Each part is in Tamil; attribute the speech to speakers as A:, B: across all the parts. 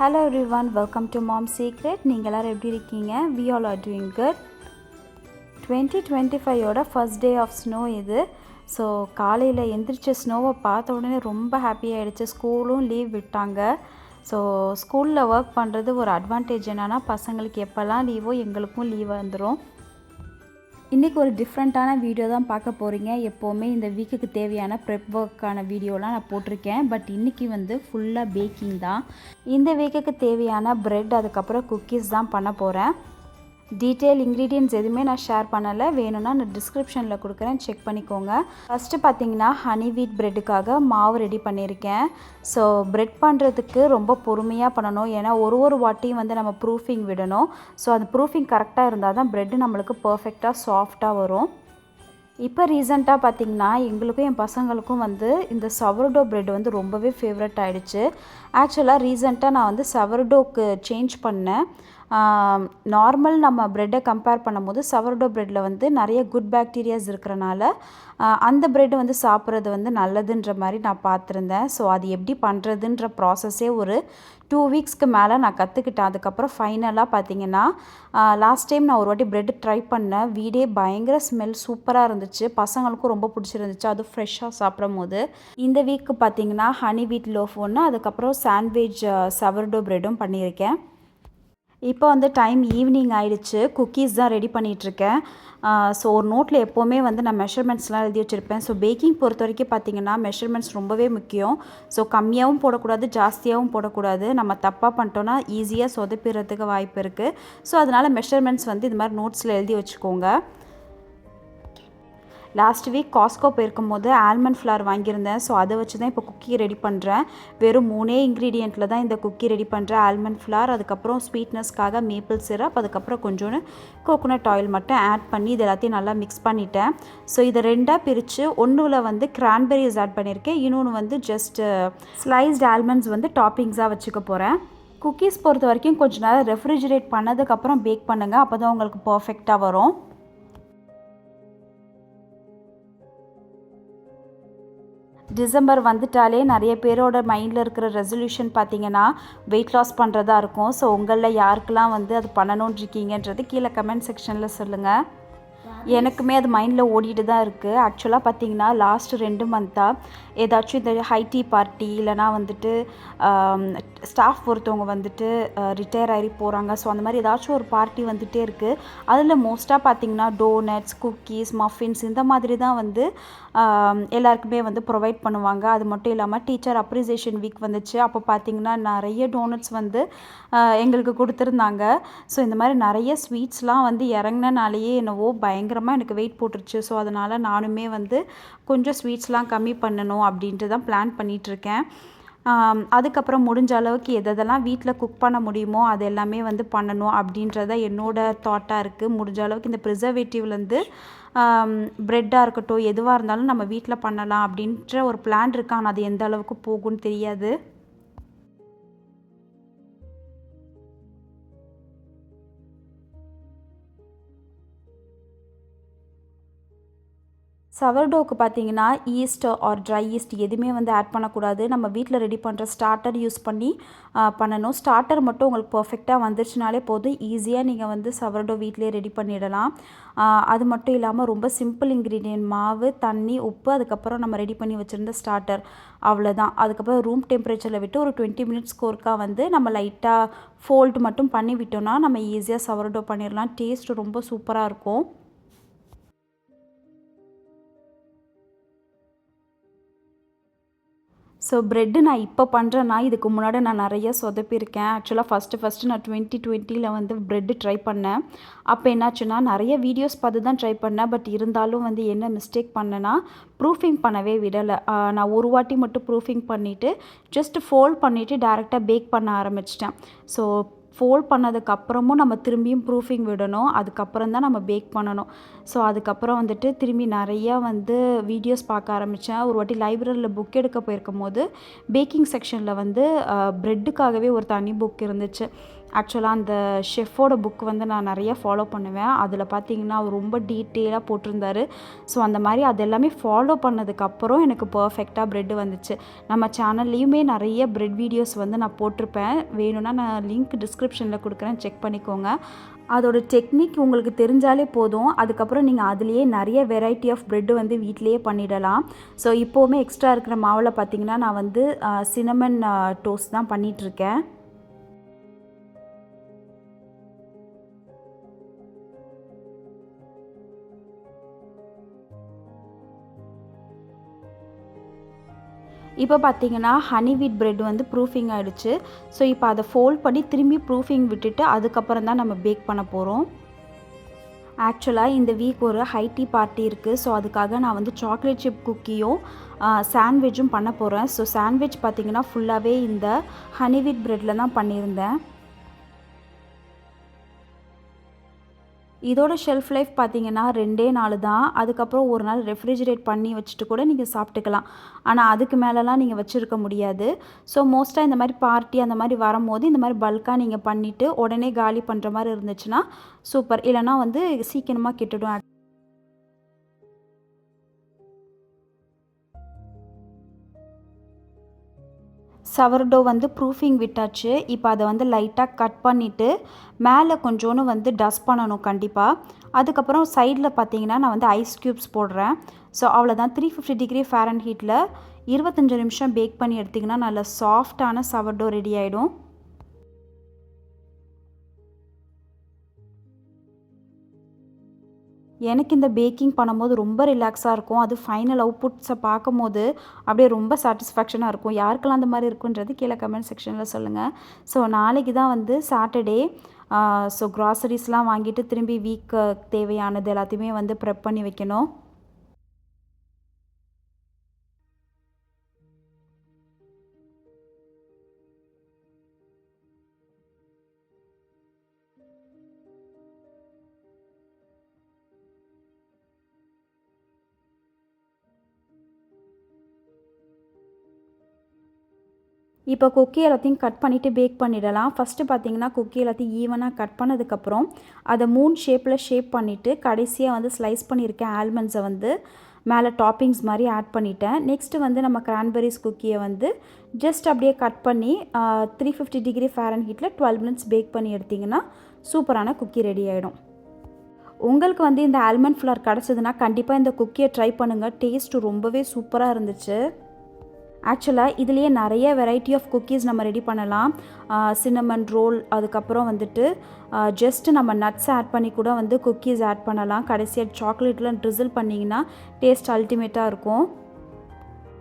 A: Hello everyone, welcome to Mom's Secret. நீங்கள் எல்லாரும் எப்படி இருக்கீங்க? We all are doing good. 2025 ஓட ஃபர்ஸ்ட் டே ஆஃப் ஸ்னோ இது. ஸோ காலையில் எந்திரிச்ச ஸ்னோவை பார்த்த உடனே ரொம்ப ஹாப்பி ஆகிடுச்சு. ஸ்கூலும் லீவ் விட்டாங்க. ஸோ ஸ்கூலில் ஒர்க் பண்ணுறது ஒரு அட்வான்டேஜ் என்னென்னா பசங்களுக்கு எப்போல்லாம் லீவோ எங்களுக்கும் லீவ் வந்துடும். இன்றைக்கி ஒரு டிஃப்ரெண்ட்டான வீடியோ தான் பார்க்க போகிறீங்க. எப்போவுமே இந்த வீக்குக்கு தேவையான ப்ரெப் ஒர்க்கான வீடியோலாம் நான் போட்டிருக்கேன். பட் இன்றைக்கி வந்து ஃபுல்லாக பேக்கிங் தான். இந்த வீக்குக்கு தேவையான ப்ரெட் அதுக்கப்புறம் குக்கீஸ் தான் பண்ண போகிறேன். டீட்டெயில் இன்க்ரீடியன்ட்ஸ் எதுவுமே நான் ஷேர் பண்ணலை. வேணும்னா நான் டிஸ்கிரிப்ஷனில் கொடுக்குறேன், செக் பண்ணிக்கோங்க. ஃபஸ்ட்டு பார்த்தீங்கன்னா ஹனி வீட் ப்ரெட்டுக்காக மாவு ரெடி பண்ணியிருக்கேன். ஸோ ப்ரெட் பண்ணுறதுக்கு ரொம்ப பொறுமையாக பண்ணணும். ஏன்னா ஒரு வாட்டியும் வந்து நம்ம ப்ரூஃபிங் விடணும். ஸோ அந்த ப்ரூஃபிங் கரெக்டாக இருந்தால் தான் ப்ரெட்டு நம்மளுக்கு பர்ஃபெக்டாக சாஃப்டாக வரும். இப்போ ரீசெண்டாக பார்த்திங்கன்னா எங்களுக்கும் என் பசங்களுக்கும் வந்து இந்த சவர்டோ ப்ரெட் வந்து ரொம்பவே ஃபேவரட் ஆகிடுச்சு. ஆக்சுவலாக ரீசெண்டாக நான் வந்து சவர்டோக்கு சேஞ்ச் பண்ணேன். நார்மல் நம்ம ப்ரெட்டை கம்பேர் பண்ணும்போது சவர்டோ ப்ரெட்டில் வந்து நிறைய குட் பாக்டீரியாஸ் இருக்கிறனால அந்த ப்ரெட் வந்து சாப்பிட்றது வந்து நல்லதுன்ற மாதிரி நான் பார்த்துருந்தேன். ஸோ அது எப்படி பண்ணுறதுன்ற ப்ராசஸே ஒரு 2 வீக்ஸ்க்கு மேலே நான் கற்றுக்கிட்டேன். அதுக்கப்புறம் ஃபைனலாக பார்த்திங்கன்னா லாஸ்ட் டைம் நான் ஒரு வாட்டி ப்ரெட் ட்ரை பண்ணேன். வீடே பயங்கர ஸ்மெல் சூப்பராக இருந்துச்சு. பசங்களுக்கும் ரொம்ப பிடிச்சிருந்துச்சு, அதுவும் ஃப்ரெஷ்ஷாக சாப்பிடும் போது. இந்த வீக்கு பார்த்திங்கன்னா ஹனி வீட் லோஃப் ஒன்று, அதுக்கப்புறம் சாண்ட்விச் சவர்டோ ப்ரெட்டும் பண்ணியிருக்கேன். இப்போ வந்து டைம் ஈவினிங் ஆகிடுச்சு. குக்கீஸ் தான் ரெடி பண்ணிகிட்ருக்கேன். ஸோ ஒரு நோட்டில் எப்போவுமே வந்து நான் மெஷர்மெண்ட்ஸ்லாம் எழுதி வச்சுருப்பேன். ஸோ பேக்கிங் பொறுத்த வரைக்கும் பார்த்திங்கன்னா மெஷர்மெண்ட்ஸ் ரொம்பவே முக்கியம். ஸோ கம்மியாகவும் போடக்கூடாது, ஜாஸ்தியாகவும் போடக்கூடாது. நம்ம தப்பாக பண்ணிட்டோன்னா ஈஸியாக சொதப்பிடுறதுக்கு வாய்ப்பு இருக்குது. ஸோ அதனால் மெஷர்மெண்ட்ஸ் வந்து இது மாதிரி நோட்ஸில் எழுதி வச்சுக்கோங்க. லாஸ்ட் வீக் காஸ்கோ போயிருக்கும் போது ஆல்மண்ட் ஃப்ளார் வாங்கியிருந்தேன். ஸோ அதை வச்சு தான் இப்போ குக்கி ரெடி பண்ணுறேன். வெறும் 3 இன்க்ரீடியண்ட்டில் தான் இந்த குக்கி ரெடி பண்ணுறேன். ஆல்மண்ட் ஃப்ளார், அதுக்கப்புறம் ஸ்வீட்னஸ்க்காக மேப்பிள் சிரப், அதுக்கப்புறம் கொஞ்சோண்டு கோகோனட் ஆயில் மட்டும் ஆட் பண்ணி இது எல்லாத்தையும் நல்லா மிக்ஸ் பண்ணிட்டேன். ஸோ இதை 2ஆக பிரித்து ஒன்றில் வந்து கிரான்பெரிஸ் ஆட் பண்ணியிருக்கேன். இன்னொன்று வந்து ஜஸ்ட் ஸ்லைஸ்ட் ஆல்மண்ட்ஸ் வந்து டாப்பிங்ஸாக வச்சுக்க போகிறேன். குக்கீஸ் பொறுத்த வரைக்கும் கொஞ்சம் நேரம் ரெஃப்ரிஜிரேட் பண்ணதுக்கப்புறம் பேக் பண்ணுங்கள். அப்போ தான் உங்களுக்கு பர்ஃபெக்டாக வரும். டிசம்பர் வந்துட்டாலே நிறைய பேரோட மைண்டில் இருக்கிற ரெசல்யூஷன் பார்த்திங்கன்னா வெயிட் லாஸ் பண்ணுறதா இருக்கும். ஸோ உங்களில் யாருக்கெல்லாம் வந்து அது பண்ணணுன்னு இருக்கீங்கன்றது கீழே கமெண்ட் செக்ஷனில் சொல்லுங்கள். எனக்குமே அது மைண்டில் ஓடிட்டு தான் இருக்குது. ஆக்சுவலாக பார்த்திங்கன்னா லாஸ்ட் 2 மந்த்தாக ஏதாச்சும் இந்த ஹை டீ பார்ட்டி இல்லைனா வந்துட்டு ஸ்டாஃப் ஒருத்தவங்க வந்துட்டு ரிட்டையர் ஆகி போகிறாங்க. ஸோ அந்த மாதிரி ஏதாச்சும் ஒரு பார்ட்டி வந்துகிட்டே இருக்குது. அதில் மோஸ்ட்டாக பார்த்திங்கன்னா டோனட்ஸ், குக்கீஸ், மஃபின்ஸ் இந்த மாதிரி தான் வந்து எல்லாருக்குமே வந்து ப்ரொவைட் பண்ணுவாங்க. அது மட்டும் இல்லாமல் டீச்சர் அப்ரிசியேஷன் வீக் வந்துச்சு. அப்போ பார்த்திங்கன்னா நிறைய டோனட்ஸ் வந்து எங்களுக்கு கொடுத்துருந்தாங்க. ஸோ இந்த மாதிரி நிறைய ஸ்வீட்ஸ்லாம் வந்து இறங்கினாலேயே என்னவோ பயங்கரமாக எனக்கு வெயிட் போட்டுருச்சு. ஸோ அதனால் நானுமே வந்து கொஞ்சம் ஸ்வீட்ஸ்லாம் கம்மி பண்ணணும் அப்படின்ட்டு தான் பிளான் பண்ணிகிட்ருக்கேன். அதுக்கப்புறம் முடிஞ்ச அளவுக்கு எதெல்லாம் வீட்டில் குக் பண்ண முடியுமோ அது எல்லாமே வந்து பண்ணணும் அப்படின்றத என்னோடய தாட்டாக இருக்குது. முடிஞ்ச அளவுக்கு இந்த ப்ரிசர்வேட்டிவ்லேருந்து ப்ரெட்டாக இருக்கட்டும் எதுவாக இருந்தாலும் நம்ம வீட்டில் பண்ணலாம் அப்படின்ற ஒரு பிளான் இருக்குது. ஆனால் அது எந்த அளவுக்கு போகும்னு தெரியாது. சவர்டோவுக்கு பார்த்தீங்கன்னா ஈஸ்ட் ஆர் ட்ரை ஈஸ்ட் எதுவுமே வந்து ஆட் பண்ணக்கூடாது. நம்ம வீட்டில் ரெடி பண்ணுற ஸ்டார்டர் யூஸ் பண்ணி பண்ணணும். ஸ்டார்டர் மட்டும் உங்களுக்கு பர்ஃபெக்டாக வந்துருச்சுனாலே போதும். ஈஸியாக நீங்கள் வந்து சவர்டோ வீட்டிலே ரெடி பண்ணிடலாம். அது மட்டும் இல்லாமல் ரொம்ப சிம்பிள் இன்க்ரீடியன்ட், மாவு, தண்ணி, உப்பு, அதுக்கப்புறம் நம்ம ரெடி பண்ணி வச்சுருந்த ஸ்டார்டர், அவ்வளோதான். அதுக்கப்புறம் ரூம் டெம்பரேச்சரில் விட்டு ஒரு 20 மினிட்ஸ்க்கு ஒருக்கா வந்து நம்ம லைட்டாக ஃபோல்டு மட்டும் பண்ணி விட்டோம்னா நம்ம ஈஸியாக சவர்டோ பண்ணிடலாம். டேஸ்ட் ரொம்ப சூப்பராக இருக்கும். ஸோ ப்ரெட்டு நான் இப்போ பண்ணுறேன்னா இதுக்கு முன்னாடி நான் நிறைய சொதப்பியிருக்கேன். ஆக்சுவலாக ஃபஸ்ட்டு நான் 2020 வந்து ப்ரெட்டு ட்ரை பண்ணேன். அப்போ என்னாச்சுன்னா நிறைய வீடியோஸ் பார்த்து தான் ட்ரை பண்ணேன். பட் இருந்தாலும் வந்து என்ன மிஸ்டேக் பண்ணேன்னா ப்ரூஃபிங் பண்ணவே விடலை. நான் ஒரு வாட்டி மட்டும் ப்ரூஃபிங் பண்ணிவிட்டு ஜஸ்ட் ஃபோல்ட் பண்ணிவிட்டு டேரெக்டாக பேக் பண்ண ஆரம்பிச்சிட்டேன். ஸோ ஃபோல்ட் பண்ணதுக்கப்புறமும் நம்ம திரும்பியும் ப்ரூஃபிங் விடணும். அதுக்கப்புறம் தான் நம்ம பேக் பண்ணணும். ஸோ அதுக்கப்புறம் வந்துட்டு திரும்பி நிறையா வந்து வீடியோஸ் பார்க்க ஆரம்பித்தேன். ஒரு வாட்டி லைப்ரரியில் புக் எடுக்க போயிருக்கும் போது பேக்கிங் செக்ஷனில் வந்து ப்ரெட்டுக்காகவே ஒரு தனி புக் இருந்துச்சு. ஆக்சுவலாக அந்த ஷெஃப்போட புக் வந்து நான் நிறைய ஃபாலோ பண்ணுவேன். அதில் பார்த்தீங்கன்னா அவர் ரொம்ப டீட்டெயிலாக போட்டிருந்தாரு. ஸோ அந்த மாதிரி அது எல்லாமே ஃபாலோ பண்ணதுக்கப்புறம் எனக்கு பர்ஃபெக்டாக ப்ரெட் வந்துச்சு. நம்ம சேனல்லையுமே நிறைய ப்ரெட் வீடியோஸ் வந்து நான் போட்டிருப்பேன். வேணும்னா நான் லிங்க் டிஸ்கிரிப்ஷனில் கொடுக்குறேன், செக் பண்ணிக்கோங்க. அதோட டெக்னிக் உங்களுக்கு தெரிஞ்சாலே போதும். அதுக்கப்புறம் நீங்கள் அதுலேயே நிறைய வெரைட்டி ஆஃப் ப்ரெட்டு வந்து வீட்டிலேயே பண்ணிடலாம். ஸோ இப்போவுமே எக்ஸ்ட்ரா இருக்கிற மாவில் பார்த்தீங்கன்னா நான் வந்து சினமன் டோஸ்ட் தான் பண்ணிகிட்ருக்கேன். இப்போ பார்த்தீங்கன்னா ஹனி வீட் பிரெட் வந்து ப்ரூஃபிங் ஆகிடுச்சு. ஸோ இப்போ அதை ஃபோல்ட் பண்ணி திரும்பி ப்ரூஃபிங் விட்டுட்டு அதுக்கப்புறம் தான் நம்ம பேக் பண்ண போகிறோம். ஆக்சுவலாக இந்த வீக் ஒரு ஹை டீ பார்ட்டி இருக்குது. ஸோ அதுக்காக நான் வந்து சாக்லேட் சிப் குக்கியும் சாண்ட்விச்சும் பண்ண போகிறேன். ஸோ சாண்ட்விச் பார்த்திங்கன்னா ஃபுல்லாகவே இந்த ஹனி வீட் பிரெட்டில் தான் பண்ணியிருந்தேன். இதோட ஷெல்ஃப் லைஃப் பார்த்தீங்கன்னா 2 நாள் தான். அதுக்கப்புறம் ஒரு நாள் ரெஃப்ரிஜிரேட் பண்ணி வச்சுட்டு கூட நீங்கள் சாப்பிட்டுக்கலாம். ஆனால் அதுக்கு மேலெலாம் நீங்கள் வச்சுருக்க முடியாது. ஸோ மோஸ்ட்டாக இந்த மாதிரி பார்ட்டி அந்த மாதிரி வரும்போது இந்த மாதிரி பல்காக நீங்கள் பண்ணிவிட்டு உடனே காலி பண்ணுற மாதிரி இருந்துச்சுன்னா சூப்பர். இல்லைனா வந்து சீக்கிரமாக கெட்டுடும். சவர்டோ வந்து ப்ரூஃபிங் விட்டாச்சு. இப்போ அதை வந்து லைட்டாக கட் பண்ணிவிட்டு மேலே கொஞ்சோன்னு வந்து டஸ்ட் பண்ணணும் கண்டிப்பாக. அதுக்கப்புறம் சைடில் பார்த்தீங்கன்னா நான் வந்து ஐஸ் க்யூப்ஸ் போடுறேன். ஸோ அவ்வளோதான். 350 டிகிரி ஃபாரன்ஹீட்டில் 25 நிமிஷம் பேக் பண்ணி எடுத்திங்கன்னா நல்ல சாஃப்டான சவர்டோ ரெடி ஆகிடும். எனக்கு இந்த பேக்கிங் பண்ணும்போது ரொம்ப ரிலாக்ஸாக இருக்கும். அது ஃபைனல் அவுட்புட்ஸை பார்க்கும்போது அப்படியே ரொம்ப சாட்டிஸ்ஃபேக்ஷனாக இருக்கும். யாருக்கெல்லாம் அந்த மாதிரி இருக்குன்றது கீழே கமெண்ட் செக்ஷனில் சொல்லுங்கள். ஸோ நாளைக்கு தான் வந்து சாட்டர்டே. ஸோ க்ராசரிஸ்லாம் வாங்கிட்டு திரும்பி வீக்கு தேவையானது எல்லாத்தையுமே வந்து ப்ரெப் பண்ணி வைக்கணும். இப்போ குக்கி எல்லாத்தையும் கட் பண்ணிவிட்டு பேக் பண்ணிடலாம். ஃபஸ்ட்டு பார்த்தீங்கன்னா குக்கி எல்லாத்தையும் ஈவனாக கட் பண்ணதுக்கப்புறம் அதை 3 ஷேப்பில் ஷேப் பண்ணிவிட்டு கடைசியாக வந்து ஸ்லைஸ் பண்ணியிருக்கேன் ஆல்மண்ட்ஸை வந்து மேலே டாப்பிங்ஸ் மாதிரி ஆட் பண்ணிட்டேன். நெக்ஸ்ட்டு வந்து நம்ம கிரான்பெரிஸ் குக்கியை வந்து ஜஸ்ட் அப்படியே கட் பண்ணி 350 டிகிரி ஃபாரன்ஹீட்டில் 12 மினிட்ஸ் பேக் பண்ணி எடுத்திங்கன்னா சூப்பரான குக்கி ரெடி ஆகிடும். உங்களுக்கு வந்து இந்த ஆல்மண்ட் ஃப்ளவர் கிடச்சதுன்னா கண்டிப்பாக இந்த குக்கியை ட்ரை பண்ணுங்கள். டேஸ்ட்டு ரொம்பவே சூப்பராக இருந்துச்சு. ஆக்சுவலாக இதுலேயே நிறைய வெரைட்டி ஆஃப் குக்கீஸ் நம்ம ரெடி பண்ணலாம். சின்னமன் ரோல், அதுக்கப்புறம் வந்துட்டு ஜஸ்ட்டு நம்ம நட்ஸ் ஆட் பண்ணி கூட வந்து குக்கீஸ் ஆட் பண்ணலாம். கடைசியாக சாக்லேட்லாம் ட்ரிசில் பண்ணிங்கன்னா டேஸ்ட் அல்டிமேட்டாக இருக்கும்.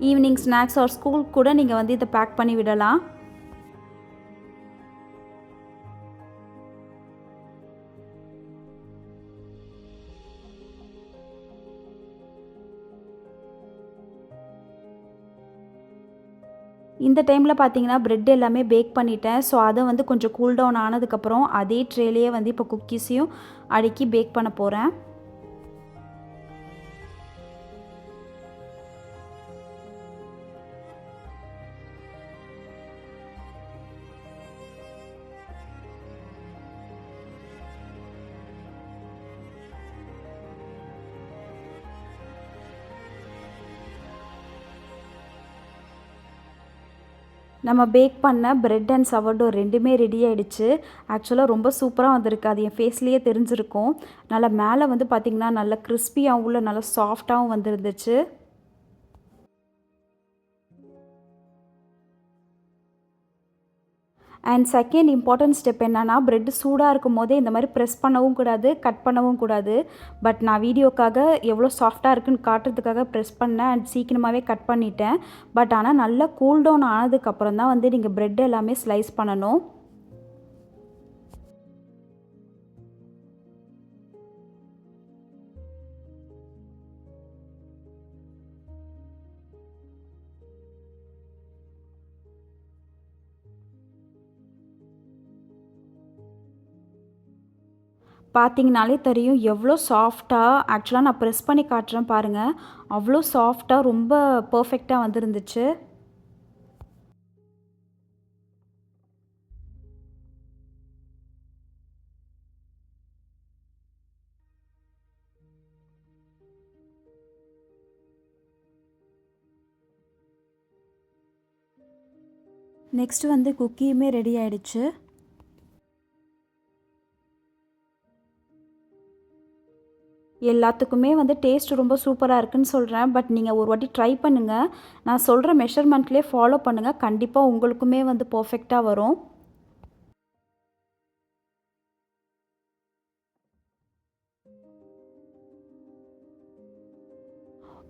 A: ஈவினிங் ஸ்நாக்ஸ் ஆர் ஸ்கூல் கூட நீங்கள் வந்து இதை பேக் பண்ணி விடலாம். இந்த டைமில் பார்த்தீங்கன்னா ப்ரெட் எல்லாமே பேக் பண்ணிட்டேன். ஸோ அதை வந்து கொஞ்சம் கூல் டவுன் ஆனதுக்கப்புறம் அதே ட்ரேலேயே வந்து இப்போ குக்கீஸையும் அடுக்கி பேக் பண்ண போகிறேன். நம்ம பேக் பண்ண பிரெட் அண்ட் சவர்டோ ரெண்டுமே ரெடி ஆகிடுச்சு. ஆக்சுவலாக ரொம்ப சூப்பராக வந்திருக்கு. அது என் ஃபேஸ்லேயே தெரிஞ்சிருக்கும். நல்லா மேலே வந்து பார்த்திங்கன்னா நல்லா கிறிஸ்பியாகவும் உள்ள நல்லா சாஃப்டாகவும் வந்துருந்துச்சு. அண்ட் செகண்ட் இம்பார்ட்டன்ட் ஸ்டெப் என்னென்னா ப்ரெட்டு சூடாக இருக்கும் போதே இந்த மாதிரி ப்ரெஸ் பண்ணவும் கூடாது, கட் பண்ணவும் கூடாது. பட் நான் வீடியோக்காக எவ்வளோ சாஃப்டாக இருக்குன்னு காட்டுறதுக்காக ப்ரெஸ் பண்ணேன் அண்ட் சீக்கிரமாகவே கட் பண்ணிட்டேன். பட் ஆனால் நல்லா கூல் டவுன் ஆனதுக்கப்புறம் தான் வந்து நீங்கள் ப்ரெட் எல்லாமே ஸ்லைஸ் பண்ணணும். பார்த்தீங்கனாலே தெரியும் எவ்வளோ சாஃப்டாக. ஆக்சுவலாக நான் ப்ரெஸ் பண்ணி காட்டுறேன் பாருங்கள். அவ்வளோ சாஃப்டாக ரொம்ப பர்ஃபெக்டாக வந்துருந்துச்சு. நெக்ஸ்ட்டு வந்து குக்கியுமே ரெடி ஆயிடுச்சு. எல்லாத்துக்குமே வந்து டேஸ்ட் ரொம்ப சூப்பராக இருக்குன்னு சொல்கிறேன். பட் நீங்கள் ஒரு வாட்டி ட்ரை பண்ணுங்கள். நான் சொல்கிற மெஷர்மெண்ட்லேயே ஃபாலோ பண்ணுங்கள். கண்டிப்பாக உங்களுக்குமே வந்து பர்ஃபெக்ட்டா வரும்.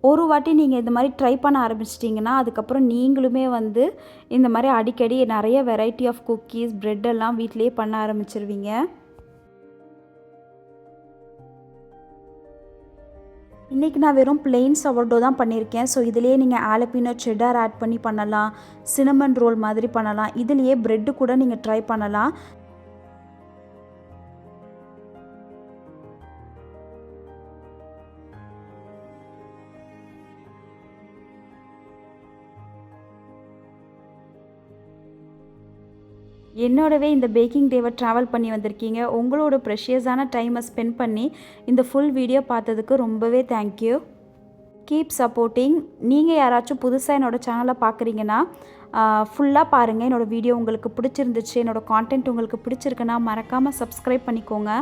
A: ஒரு வாட்டி நீங்கள் இந்த மாரி ட்ரை பண்ண ஆரம்பிச்சிட்டிங்கன்னா, அதுக்கப்புறம் நீங்களுமே வந்து இந்த மாரி அடிக்கடி நெறைய வெரைட்டி ஆஃப் குக்கீஸ், பிரெட் எல்லாம் வீட்லயே பண்ண ஆரம்பிச்சுருவீங்க. இன்றைக்கி நான் வெறும் பிளெயின் சவர்டோ தான் பண்ணியிருக்கேன். ஸோ இதிலேயே நீங்கள் ஆலபினோ செட்டார் ஆட் பண்ணி பண்ணலாம். சினமன் ரோல் மாதிரி பண்ணலாம். இதிலேயே பிரெட்டு கூட நீங்கள் ட்ரை பண்ணலாம். என்னோடவே இந்த பேக்கிங் டேவை ட்ராவல் பண்ணி வந்திருக்கீங்க. உங்களோட ப்ரெஷியஸான டைமை ஸ்பெண்ட் பண்ணி இந்த ஃபுல் வீடியோ பார்த்ததுக்கு ரொம்பவே தேங்க்யூ. Keep supporting. நீங்கள் யாராச்சும் புதுசாக என்னோடய சேனலை பார்க்குறீங்கன்னா ஃபுல்லாக பாருங்கள். என்னோடய வீடியோ உங்களுக்கு பிடிச்சிருந்துச்சு, என்னோடய கான்டென்ட் உங்களுக்கு பிடிச்சிருக்குன்னா மறக்காமல் சப்ஸ்கிரைப் பண்ணிக்கோங்க.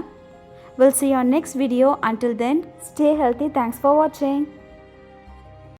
A: We'll see you on next video. Until then, stay healthy. Thanks for watching.